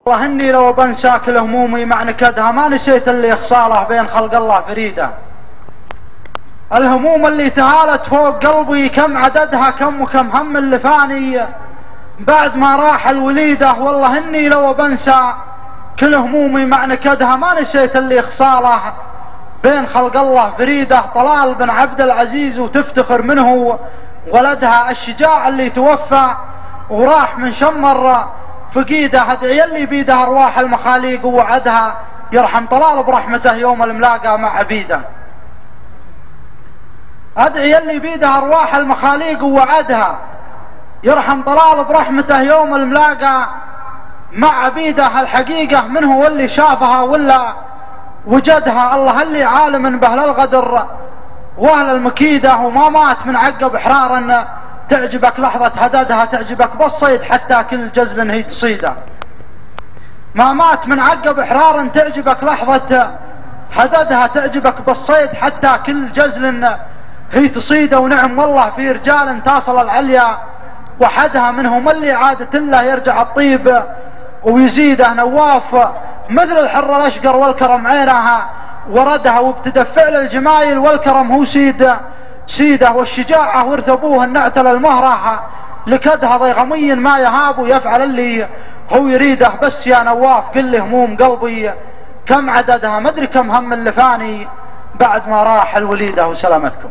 والله اني لو بنسى كل همومي مع نكدها ما نسيت اللي خصاله بين خلق الله فريده. الهموم اللي تهالت فوق قلبي كم عددها كم وكم هم اللي فاني بعد ما راح الوليده. والله اني لو بنسى كل همومي مع نكدها ما نسيت اللي خصاله بين خلق الله فريده. طلال بن عبد العزيز وتفتخر منه ولدها الشجاع اللي توفى وراح من شمر فقيده. ادعي اللي بيده ارواح المخاليق ووعدها يرحم طلال برحمته يوم الملاقى مع عبيده. ادعي اللي بيده ارواح المخاليق ووعدها يرحم طلال برحمته يوم الملاقى مع عبيده. الحقيقه من هو اللي شافها ولا وجدها؟ الله اللي عالم باهل الغدر واهل المكيده وما مات من عقب حرار تعجبك لحظة هددها تعجبك بالصيد حتى كل جزل هي تصيده. ما مات من عقب حرار تعجبك لحظة هددها تعجبك بالصيد حتى كل جزل هي تصيده. ونعم والله في رجال تصل العليا وحدها منهم اللي عادة الله يرجع الطيب ويزيده. نواف مثل الحر الاشقر والكرم عينها وردها وابتدى فعل الجمايل والكرم هو سيده. والشجاعة ورث ابوه النعتل المهرة لكدها ضيغمي ما يهاب ويفعل اللي هو يريده. بس يا نواف كل هموم قلبي كم عددها مدري كم هم اللي فاني بعد ما راح الوليده. وسلامتكم.